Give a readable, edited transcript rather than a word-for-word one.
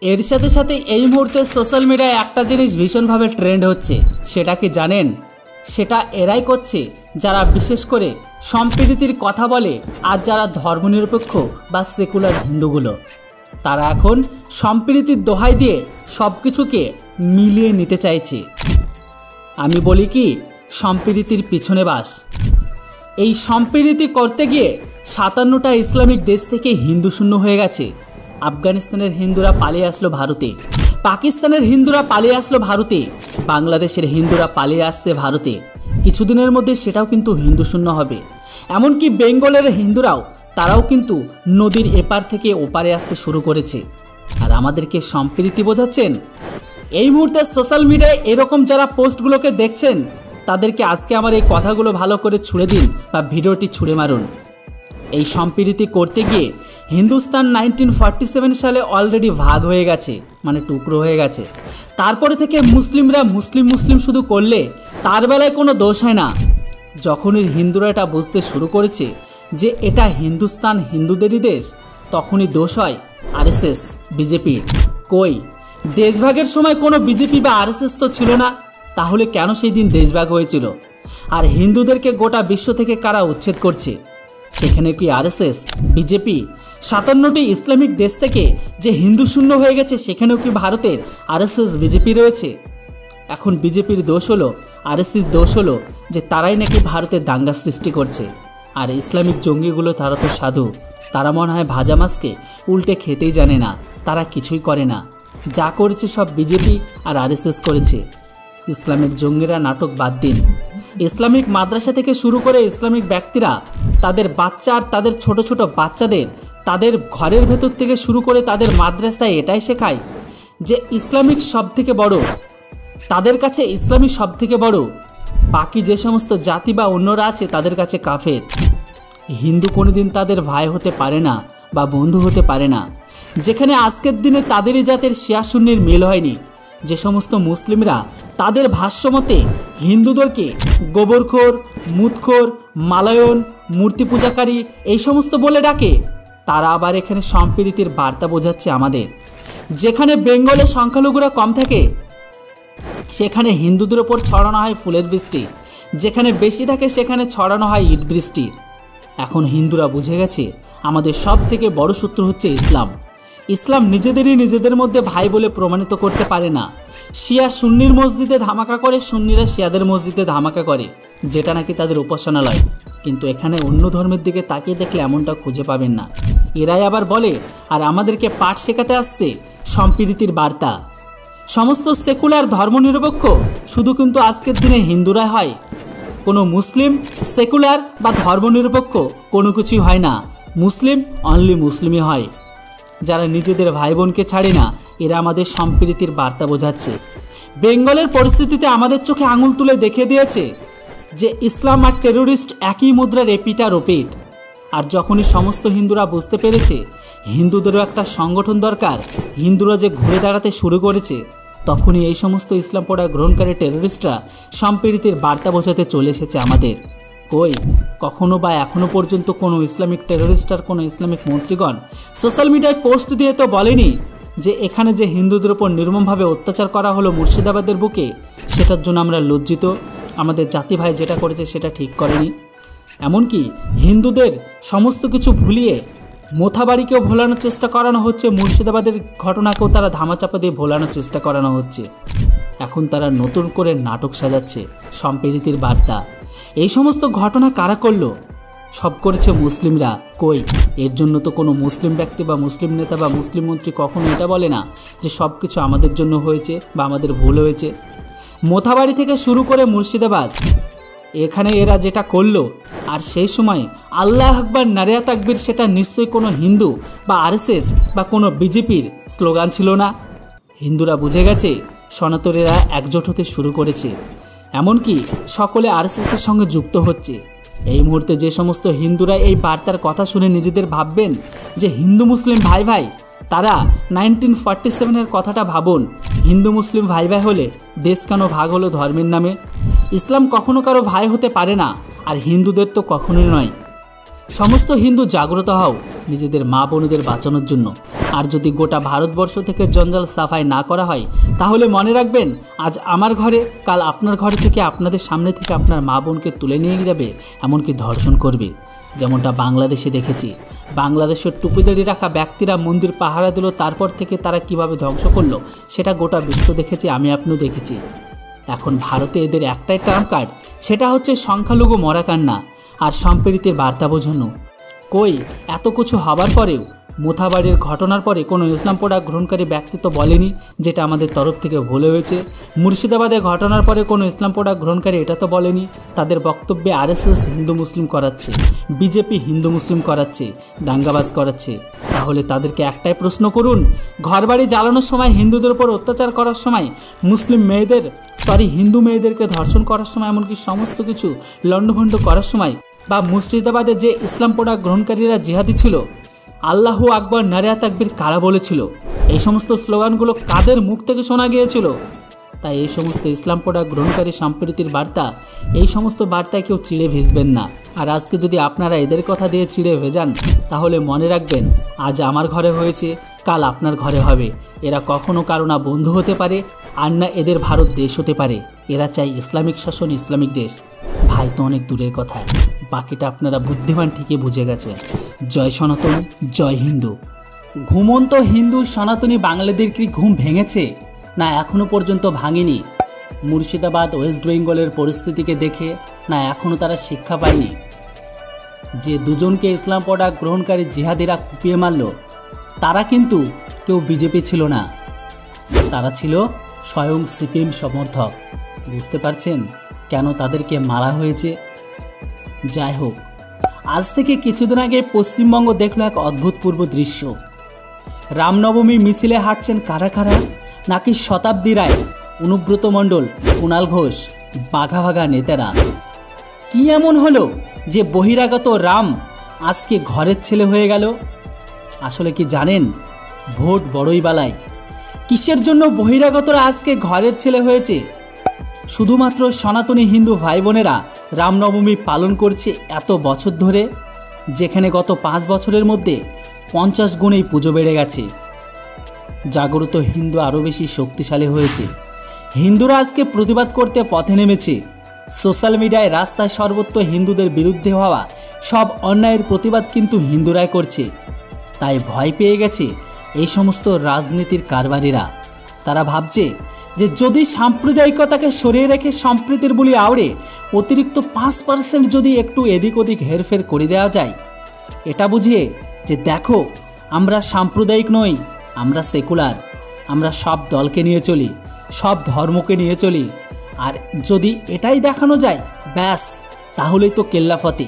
এর সাথে সাথে এই মুহূর্তে সোশ্যাল মিডিয়ায় একটা জিনিস ভীষণভাবে ট্রেন্ড হচ্ছে, সেটা কি জানেন? সেটা এরাই করছে যারা বিশেষ করে সম্প্রীতির কথা বলে আর যারা ধর্মনিরপেক্ষ বা সেকুলার হিন্দুগুলো, তারা এখন সম্প্রীতির দোহাই দিয়ে সব কিছুকে মিলিয়ে নিতে চাইছে। আমি বলি কি, সম্প্রীতির পিছনে বাস। এই সম্প্রীতি করতে গিয়ে 57টা ইসলামিক দেশ থেকে হিন্দু শূন্য হয়ে গেছে। আফগানিস্তানের হিন্দুরা পালিয়ে আসলো ভারতে, পাকিস্তানের হিন্দুরা পালিয়ে আসলো ভারতে, বাংলাদেশের হিন্দুরা পালিয়ে আসছে ভারতে। কিছুদিনের মধ্যে সেটাও কিন্তু হিন্দু শূন্য হবে। এমনকি বেঙ্গলের হিন্দুরাও তারাও কিন্তু নদীর এপার থেকে ওপারে আসতে শুরু করেছে। আর আমাদেরকে সম্প্রীতি বোঝাচ্ছেন। এই মুহূর্তে সোশ্যাল মিডিয়ায় এরকম যারা পোস্টগুলোকে দেখছেন, তাদেরকে আজকে আমার এই কথাগুলো ভালো করে ছুঁড়ে দিন বা ভিডিওটি ছুঁড়ে মারুন। এই সম্প্রীতি করতে গিয়ে হিন্দুস্তান 1947 সালে অলরেডি ভাগ হয়ে গেছে, মানে টুকরো হয়ে গেছে। তারপরে থেকে মুসলিমরা মুসলিম শুধু করলে তার বেলায় কোনো দোষ হয় না। যখনই হিন্দুরা এটা বুঝতে শুরু করেছে যে এটা হিন্দুস্তান হিন্দুদেরই দেশ, তখনই দোষ হয় আরএসএস বিজেপির। কই, দেশভাগের সময় কোনো বিজেপি বা আরএসএস তো ছিল না, তাহলে কেন সেই দিন দেশভাগ হয়েছিল? আর হিন্দুদেরকে গোটা বিশ্ব থেকে কারা উচ্ছেদ করছে? সেখানে কি আরএসএস বিজেপি? 57টি ইসলামিক দেশ থেকে যে হিন্দু শূন্য হয়ে গেছে, সেখানেও কি ভারতের আরএসএস বিজেপি রয়েছে? এখন বিজেপির দোষ হলো, আরএসএস দোষ হলো যে তারাই নাকি ভারতের দাঙ্গা সৃষ্টি করছে। আর ইসলামিক জঙ্গিগুলো তারা তো সাধু, তারা মনে হয় ভাজা মাছকে উল্টে খেতেই জানে না, তারা কিছুই করে না। যা করেছে সব বিজেপি আর আরএসএস করেছে। ইসলামিক জঙ্গিরা নাটক বাদ দিন। ইসলামিক মাদ্রাসা থেকে শুরু করে ইসলামিক ব্যক্তিরা তাদের বাচ্চা আর তাদের ছোট ছোট বাচ্চাদের তাদের ঘরের ভেতর থেকে শুরু করে তাদের মাদ্রাসায় এটাই শেখায় যে ইসলামিক সব থেকে বড়, তাদের কাছে ইসলামী সব থেকে বড়, বাকি যে সমস্ত জাতি বা অন্যরা আছে তাদের কাছে কাফের। হিন্দু কোনোদিন তাদের ভাই হতে পারে না বা বন্ধু হতে পারে না। যেখানে আজকের দিনে তাদেরই জাতের শিয়া সুন্নির মিল হয়নি, যে সমস্ত মুসলিমরা তাদের ভাষ্যমতে হিন্দুদেরকে গোবরখোর, মুতখোর, মালায়ন, মূর্তি পূজাকারী এই সমস্ত বলে ডাকে, তারা আবার এখানে সম্প্রীতির বার্তা বোঝাচ্ছে আমাদের। যেখানে বেঙ্গলের সংখ্যালঘুরা কম থাকে, সেখানে হিন্দুদের ওপর ছড়ানো হয় ফুলের বৃষ্টি, যেখানে বেশি থাকে সেখানে ছড়ানো হয় ইট বৃষ্টি। এখন হিন্দুরা বুঝে গেছে আমাদের সব থেকে বড় শত্রু হচ্ছে ইসলাম। ইসলাম নিজেদের মধ্যে ভাই বলে প্রমাণিত করতে পারে না। শিয়া সুন্নির মসজিদে ধামাকা করে, সুন্নিরা শিয়াদের মসজিদে ধামাকা করে, যেটা নাকি তাদের উপাসনালয়। কিন্তু এখানে অন্য ধর্মের দিকে তাকিয়ে দেখলে এমনটা খুঁজে পাবেন না। এরাই আবার বলে আর আমাদেরকে পাঠ শেখাতে আসছে সম্প্রীতির বার্তা। সমস্ত সেকুলার ধর্মনিরপেক্ষ শুধু কিন্তু আজকের দিনে হিন্দুরা হয়। কোনো মুসলিম সেকুলার বা ধর্মনিরপেক্ষ কোনো কিছুই হয় না। মুসলিম অনলি মুসলিমই হয়। যারা নিজেদের ভাই বোনকে ছাড়ে না, এরা আমাদের সম্প্রীতির বার্তা বোঝাচ্ছে। বেঙ্গলের পরিস্থিতিতে আমাদের চোখে আঙুল তুলে দেখিয়ে দিয়েছে যে ইসলাম আর টেরোরিস্ট একই মুদ্রার এপিট আর ওপিট। আর যখনই সমস্ত হিন্দুরা বুঝতে পেরেছে হিন্দুদেরও একটা সংগঠন দরকার, হিন্দুরা যে ঘুরে দাঁড়াতে শুরু করেছে, তখনই এই সমস্ত ইসলাম পড়া গ্রহণকারী টেরোরিস্টরা সম্প্রীতির বার্তা বোঝাতে চলে এসেছে আমাদের। কই, কখনো বা এখনো পর্যন্ত কোনো ইসলামিক টেরোরিস্ট আর কোনো ইসলামিক মন্ত্রীগণ সোশ্যাল মিডিয়ায় পোস্ট দিয়ে তো বলেনি যে এখানে যে হিন্দুদের ওপর নির্মমভাবে অত্যাচার করা হলো মুর্শিদাবাদের বুকে, সেটার জন্য আমরা লজ্জিত, আমাদের জাতি ভাই যেটা করেছে সেটা ঠিক করেনি। এমনকি হিন্দুদের সমস্ত কিছু ভুলিয়ে মোথাবাড়িকেও ভোলানোর চেষ্টা করানো হচ্ছে, মুর্শিদাবাদের ঘটনাকেও তারা ধামাচাপা দিয়ে ভোলানোর চেষ্টা করানো হচ্ছে। এখন তারা নতুন করে নাটক সাজাচ্ছে সম্প্রীতির বার্তা। এই সমস্ত ঘটনা কারা করলো? সব করেছে মুসলিমরা। কই, এর জন্য তো কোনো মুসলিম ব্যক্তি বা মুসলিম নেতা বা মুসলিম মন্ত্রী কখনো এটা বলে না যে সব কিছু আমাদের জন্য হয়েছে বা আমাদের ভুল হয়েছে। মোথাবাড়ি থেকে শুরু করে মুর্শিদাবাদ, এখানে এরা যেটা করলো, আর সেই সময় আল্লাহ আকবার নারিয়া তাকবীর, সেটা নিশ্চয়ই কোনো হিন্দু বা আরএসএস বা কোনো বিজেপির স্লোগান ছিল না। হিন্দুরা বুঝে গেছে সনাতনীরা একজোট হতে শুরু করেছে, এমনকি সকলে আরএসএসের সঙ্গে যুক্ত হচ্ছে। এই মুহূর্তে যে সমস্ত হিন্দুরা এই বার্তার কথা শুনে নিজেদের ভাববেন যে হিন্দু মুসলিম ভাই ভাই, তারা 1947-এর কথাটা ভাবুন। হিন্দু মুসলিম ভাই ভাই হলে দেশ কেন ভাগ হলো ধর্মের নামে? ইসলাম কখনো কারো ভাই হতে পারে না, আর হিন্দুদের তো কখনোই নয়। সমস্ত হিন্দু জাগ্রত হও নিজেদের মা বোনদের বাঁচানোর জন্য। আর যদি গোটা ভারতবর্ষ থেকে জঞ্জাল সাফাই না করা হয়, তাহলে মনে রাখবেন আজ আমার ঘরে কাল আপনার ঘরে থেকে আপনাদের সামনে থেকে আপনার মা বোনকে তুলে নিয়ে যাবে, এমনকি ধর্ষণ করবে। যেমনটা বাংলাদেশে দেখেছি, বাংলাদেশের টুপিদারি রাখা ব্যক্তিরা মন্দির পাহারা দিল, তারপর থেকে তারা কিভাবে ধ্বংস করলো সেটা গোটা বিশ্ব দেখেছি, আমি আপনিও দেখেছি। এখন ভারতে এদের একটাই ট্রাম্প কার্ড, সেটা হচ্ছে সংখ্যালঘু মরা কান্না আর সম্প্রীতির বার্তা বোঝানো। কই এত কিছু হবার পরেও মোথাবাড়ির ঘটনার পরে কোনো ইসলাম প্রোডাক্ট গ্রহণকারী ব্যক্তি তো বলেনি যেটা আমাদের তরফ থেকে ভুল হয়েছে। মুর্শিদাবাদের ঘটনার পরে কোনো ইসলাম প্রোডাক্ট গ্রহণকারী এটা তো বলেনি তাদের বক্তব্যে আরএসএস হিন্দু মুসলিম করাচ্ছে, বিজেপি হিন্দু মুসলিম করাচ্ছে, দাঙ্গাবাজ করাচ্ছে। তাহলে তাদেরকে একটাই প্রশ্ন করুন, ঘরবাড়ি জ্বালানোর সময় হিন্দুদের উপর অত্যাচার করার সময়, হিন্দু মেয়েদেরকে ধর্ষণ করার সময়, এমনকি সমস্ত কিছু লণ্ডভণ্ড করার সময়, বা মুর্শিদাবাদে যে ইসলাম প্রোডাক্ট গ্রহণকারীরা জিহাদি ছিল, আল্লাহু আকবর নারে তাকবীর কারা বলেছিল, এই সমস্ত স্লোগানগুলো কাদের মুখ থেকে শোনা গিয়েছিল? তাই এই সমস্ত ইসলাম প্রোডাক্ট গ্রহণকারী সম্প্রীতির বার্তা, এই সমস্ত বার্তায় কেউ চিড়ে ভিজবেন না। আর আজকে যদি আপনারা এদের কথা দিয়ে চিড়ে ভেজান, তাহলে মনে রাখবেন আজ আমার ঘরে হয়েছে কাল আপনার ঘরে হবে। এরা কখনো কারো না বন্ধু হতে পারে, আর না এদের ভারত দেশ হতে পারে। এরা চাই ইসলামিক শাসন, ইসলামিক দেশ। ভাই তো অনেক দূরের কথা, বাকিটা আপনারা বুদ্ধিমান ঠিকই বুঝে গেছেন। জয় সনাতন, জয় হিন্দু। ঘুমন্ত হিন্দু সনাতনী বাঙালিদের কি ঘুম ভেঙেছে? না এখনও পর্যন্ত ভাঙেনি? মুর্শিদাবাদ ওয়েস্ট বেঙ্গলের পরিস্থিতিকে দেখে না এখনও তারা শিক্ষা পায়নি? যে দুজনকে ইসলাম প্রোডাক্ট গ্রহণকারী জিহাদিরা কুপিয়ে মারল, তারা কিন্তু কেউ বিজেপি ছিল না, তারা ছিল স্বয়ং সিপিএম সমর্থক। বুঝতে পারছেন কেন তাদেরকে মারা হয়েছে? যাই হোক, আজ থেকে কিছুদিন আগে পশ্চিমবঙ্গ দেখলো এক অদ্ভুতপূর্ব দৃশ্য। রামনবমী মিছিলে হাঁটছেন কারা কারা? নাকি শতাব্দী রায়, অনুব্রত মণ্ডল, কুণাল ঘোষ, বাঘা বাঘা নেতারা। কি এমন হলো যে বহিরাগত রাম আজকে ঘরের ছেলে হয়ে গেল? আসলে কি জানেন, ভোট বড়ই বালাই। কিসের জন্য বহিরাগতরা আজকে ঘরের ছেলে হয়েছে? শুধুমাত্র সনাতনী হিন্দু ভাই বোনেরা রামনবমী পালন করছে এত বছর ধরে, যেখানে গত 5 বছরের মধ্যে 50 গুণেই পুজো বেড়ে গেছে। জাগ্রত হিন্দু আরও বেশি শক্তিশালী হয়েছে। হিন্দুরা আজকে প্রতিবাদ করতে পথে নেমেছে। সোশ্যাল মিডিয়ায়, রাস্তায় সর্বত্র হিন্দুদের বিরুদ্ধে হওয়া সব অন্যায়ের প্রতিবাদ কিন্তু হিন্দুরাই করছে। তাই ভয় পেয়ে গেছে এই সমস্ত রাজনীতির কারবারিরা। তারা ভাবছে যে যদি সাম্প্রদায়িকতাকে সরিয়ে রেখে সম্প্রীতির বুলি আওড়ে অতিরিক্ত 5% যদি একটু এদিক ওদিক হেরফের করে দেওয়া যায়, এটা বুঝিয়ে যে দেখো আমরা সাম্প্রদায়িক নই, আমরা সেকুলার, আমরা সব দলকে নিয়ে চলি, সব ধর্মকে নিয়ে চলি, আর যদি এটাই দেখানো যায় ব্যাস, তাহলেই তো কেল্লাফতে।